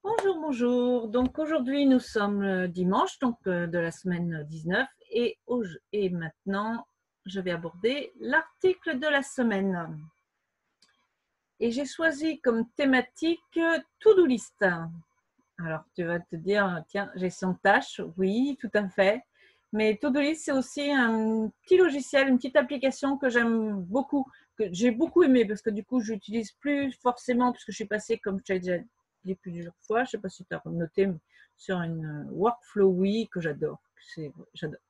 Bonjour, bonjour. Donc aujourd'hui nous sommes dimanche de la semaine 19 et maintenant je vais aborder l'article de la semaine. Et j'ai choisi comme thématique to-do list. Alors tu vas te dire, tiens, gestion de tâches, oui, tout à fait. Mais to-do list, c'est aussi un petit logiciel, une petite application que j'aime beaucoup, que j'ai beaucoup aimé parce que du coup, je n'utilise plus forcément parce que je suis passée, comme je t'ai déjà dit plusieurs fois, je ne sais pas si tu as noté, sur une workflow, oui, que j'adore. J'adore.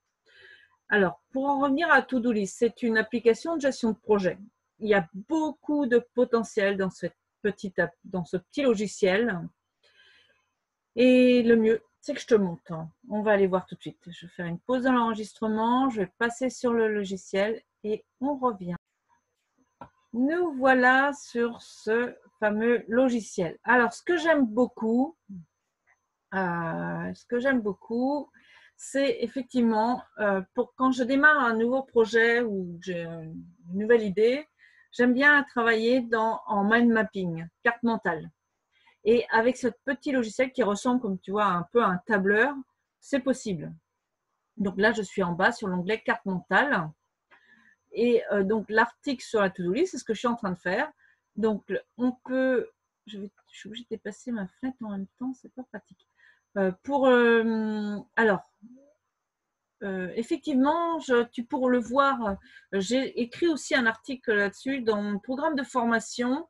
Alors, pour en revenir à To-Do List, c'est une application de gestion de projet. Il y a beaucoup de potentiel dans ce petit logiciel. Et le mieux, c'est que je te montre. On va aller voir tout de suite. Je vais faire une pause dans l'enregistrement. Je vais passer sur le logiciel et on revient. Nous voilà sur ce fameux logiciel. Alors, ce que j'aime beaucoup, c'est effectivement pour quand je démarre un nouveau projet ou j'ai une nouvelle idée, j'aime bien travailler en mind mapping, carte mentale. Et avec ce petit logiciel qui ressemble, comme tu vois, un peu à un tableur, c'est possible. Donc là, je suis en bas sur l'onglet carte mentale. Et donc, l'article sur la to-do list, c'est ce que je suis en train de faire. Donc, on peut… Je suis obligée de dépasser ma fenêtre en même temps, c'est pas pratique. Effectivement, tu pourras le voir, j'ai écrit aussi un article là-dessus dans mon programme de formation.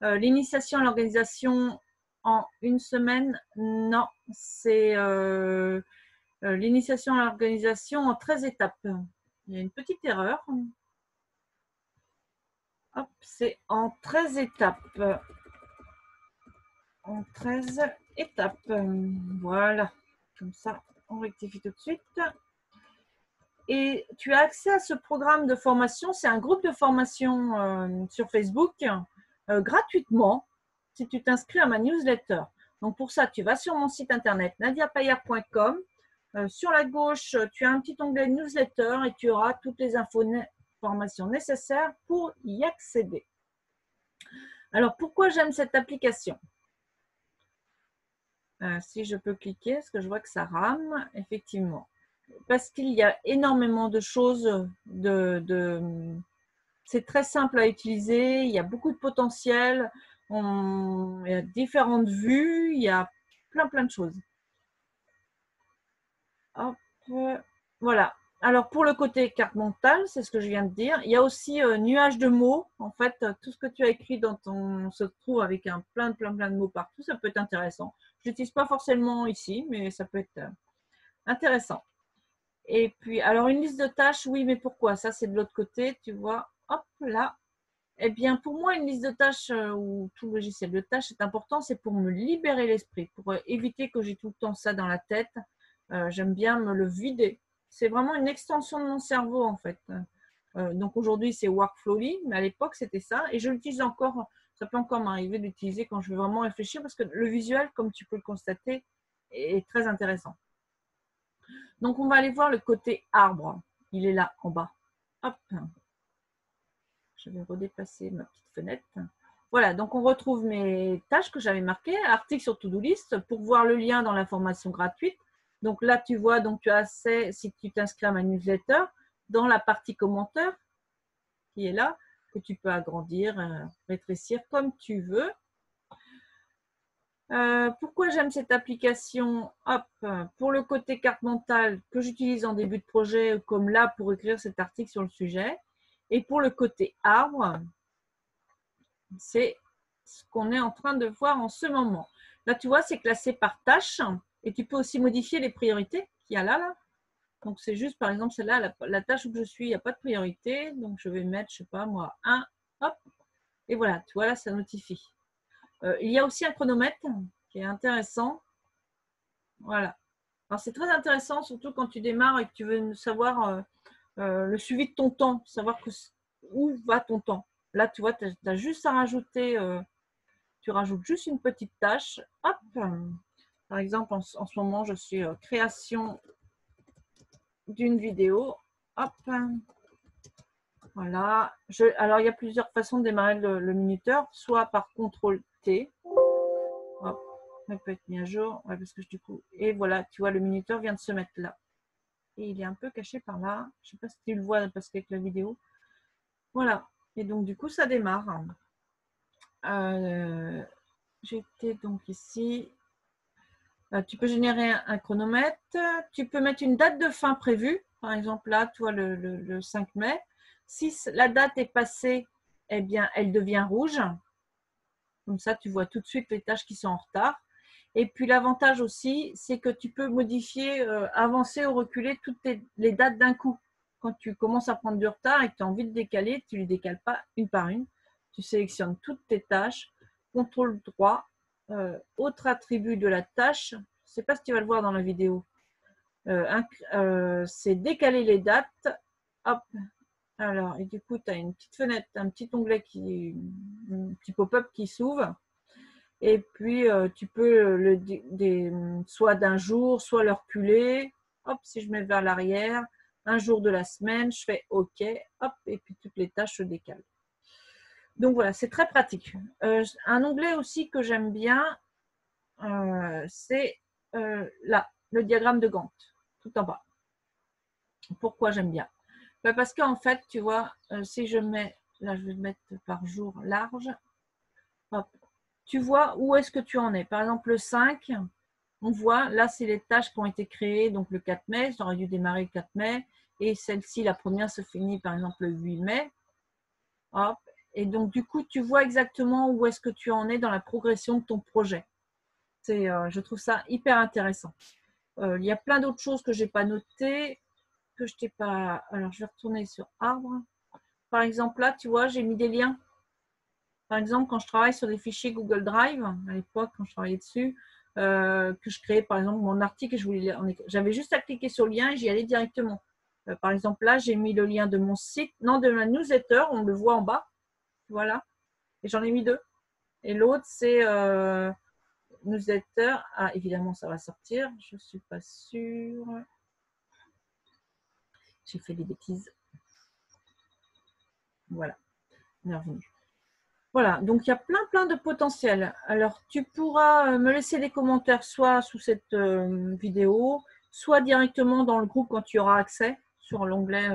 L'initiation à l'organisation en une semaine, non, c'est l'initiation à l'organisation en 13 étapes. Il y a une petite erreur. Hop, c'est en 13 étapes. En 13 étapes. Voilà, comme ça, on rectifie tout de suite. Et tu as accès à ce programme de formation. C'est un groupe de formation sur Facebook gratuitement si tu t'inscris à ma newsletter. Donc pour ça, tu vas sur mon site internet nadiapaillard.com. Sur la gauche, tu as un petit onglet newsletter et tu auras toutes les informations nécessaires pour y accéder. Alors pourquoi j'aime cette application? Si je peux cliquer, parce que je vois que ça rame, effectivement. Parce qu'il y a énormément de choses, c'est très simple à utiliser, il y a beaucoup de potentiel, il y a différentes vues, il y a plein de choses. Hop, voilà. Alors pour le côté carte mentale, c'est ce que je viens de dire. Il y a aussi nuage de mots. En fait, tout ce que tu as écrit se trouve avec plein de mots partout. Ça peut être intéressant. Je l'utilise pas forcément ici, mais ça peut être intéressant. Et puis, alors une liste de tâches, oui, mais pourquoi? Ça, c'est de l'autre côté, tu vois. Hop là. Eh bien, pour moi, une liste de tâches ou tout logiciel de tâches, c'est important. C'est pour me libérer l'esprit, pour éviter que j'ai tout le temps ça dans la tête. J'aime bien me le vider. C'est vraiment une extension de mon cerveau, en fait. Donc aujourd'hui, c'est Workflowly, mais à l'époque, c'était ça. Et je l'utilise encore. Ça peut encore m'arriver d'utiliser quand je veux vraiment réfléchir parce que le visuel, comme tu peux le constater, est très intéressant. Donc, on va aller voir le côté arbre. Il est là, en bas. Hop. Je vais redépasser ma petite fenêtre. Voilà, donc on retrouve mes tâches que j'avais marquées, article sur To-Do List, pour voir le lien dans l'information gratuite. Donc là, tu vois, donc tu as accès, si tu t'inscris à ma newsletter, dans la partie commentaires, qui est là, que tu peux agrandir, rétrécir comme tu veux. Pourquoi j'aime cette application? Hop, pour le côté carte mentale que j'utilise en début de projet, comme là pour écrire cet article sur le sujet. Et pour le côté arbre, c'est ce qu'on est en train de voir en ce moment. Là, tu vois, c'est classé par tâche et tu peux aussi modifier les priorités qu'il y a là. Donc, c'est juste, par exemple, celle-là, la tâche où je suis, il n'y a pas de priorité. Donc, je vais mettre, je ne sais pas moi, 1, hop, et voilà, tu vois, là, ça notifie. Il y a aussi un chronomètre qui est intéressant. Voilà. Alors, c'est très intéressant, surtout quand tu démarres et que tu veux savoir le suivi de ton temps, savoir où va ton temps. Là, tu vois, tu as juste à rajouter, tu rajoutes juste une petite tâche. Hop. Par exemple, en ce moment, je suis création d'une vidéo. Hop. Voilà. Alors, il y a plusieurs façons de démarrer le minuteur, soit par CTRL T. Hop. Ça peut être mis à jour. Ouais, parce que du coup, et voilà, tu vois, le minuteur vient de se mettre là. Et il est un peu caché par là. Je ne sais pas si tu le vois parce qu'avec la vidéo. Voilà. Et donc, du coup, ça démarre. J'étais donc ici. Tu peux générer un chronomètre. Tu peux mettre une date de fin prévue. Par exemple, là, tu vois, le 5 mai. Si la date est passée, eh bien, elle devient rouge. Comme ça, tu vois tout de suite les tâches qui sont en retard. Et puis, l'avantage aussi, c'est que tu peux modifier, avancer ou reculer toutes les dates d'un coup. Quand tu commences à prendre du retard et que tu as envie de décaler, tu ne les décales pas une par une. Tu sélectionnes toutes tes tâches, contrôle droit, autre attribut de la tâche. Je ne sais pas si tu vas le voir dans la vidéo. C'est décaler les dates. Hop. Alors, et du coup, tu as une petite fenêtre, un petit onglet un petit pop-up qui s'ouvre. Et puis, tu peux soit d'un jour, soit le reculer. Hop, si je mets vers l'arrière, un jour de la semaine, je fais OK. Hop, et puis toutes les tâches se décalent. Donc voilà, c'est très pratique. Un onglet aussi que j'aime bien, c'est là, le diagramme de Gantt, tout en bas. Pourquoi j'aime bien? Parce qu'en fait, tu vois, si je mets, là je vais mettre par jour large, hop, tu vois où est-ce que tu en es. Par exemple, le 5, on voit, là, c'est les tâches qui ont été créées, donc le 4 mai, j'aurais dû démarrer le 4 mai, et celle-ci, la première, se finit par exemple le 8 mai. Hop. Et donc, du coup, tu vois exactement où est-ce que tu en es dans la progression de ton projet. Je trouve ça hyper intéressant. Il y a plein d'autres choses que je n'ai pas notées, que je t'ai pas… Alors, je vais retourner sur Arbre. Par exemple, là, tu vois, j'ai mis des liens. Par exemple, quand je travaille sur des fichiers Google Drive, à l'époque, quand je travaillais dessus, que je créais, par exemple, mon article, j'avais juste à cliquer sur le lien et j'y allais directement. Par exemple, là, j'ai mis le lien de mon site, non, de ma newsletter, on le voit en bas. Voilà. Et j'en ai mis 2. Et l'autre, c'est newsletter. Ah, évidemment, ça va sortir. Je ne suis pas sûre. J'ai fait des bêtises. Voilà. On est revenu. Voilà, donc il y a plein de potentiel. Alors, tu pourras me laisser des commentaires soit sous cette vidéo, soit directement dans le groupe quand tu auras accès sur l'onglet.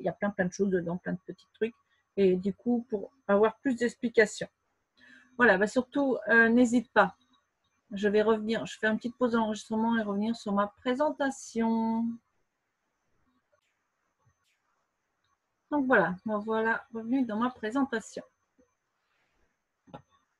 Il y a plein de choses dedans, plein de petits trucs. Et du coup, pour avoir plus d'explications. Voilà, bah surtout, n'hésite pas. Je vais revenir, je fais une petite pause d'enregistrement et revenir sur ma présentation. Donc voilà, me voilà revenu dans ma présentation.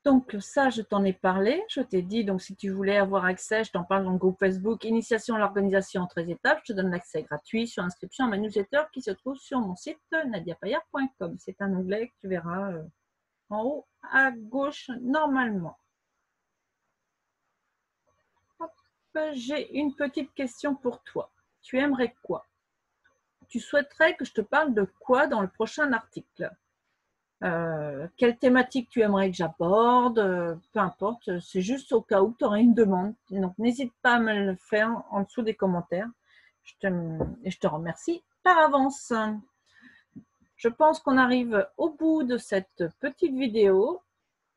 Donc ça, je t'en ai parlé, je t'ai dit, donc si tu voulais avoir accès, je t'en parle dans le groupe Facebook, Initiation à l'organisation en 13 étapes, je te donne l'accès gratuit sur inscription à ma newsletter qui se trouve sur mon site nadiapaillard.com. C'est un onglet que tu verras en haut à gauche normalement. J'ai une petite question pour toi. Tu aimerais quoi? Tu souhaiterais que je te parle de quoi dans le prochain article? Quelle thématique tu aimerais que j'aborde, peu importe, c'est juste au cas où tu aurais une demande. Donc, n'hésite pas à me le faire en dessous des commentaires. Et je te remercie par avance. Je pense qu'on arrive au bout de cette petite vidéo.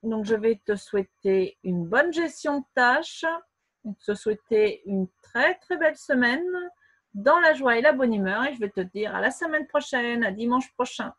Donc, je vais te souhaiter une bonne gestion de tâches, te souhaiter une très belle semaine dans la joie et la bonne humeur. Et je vais te dire à la semaine prochaine, à dimanche prochain.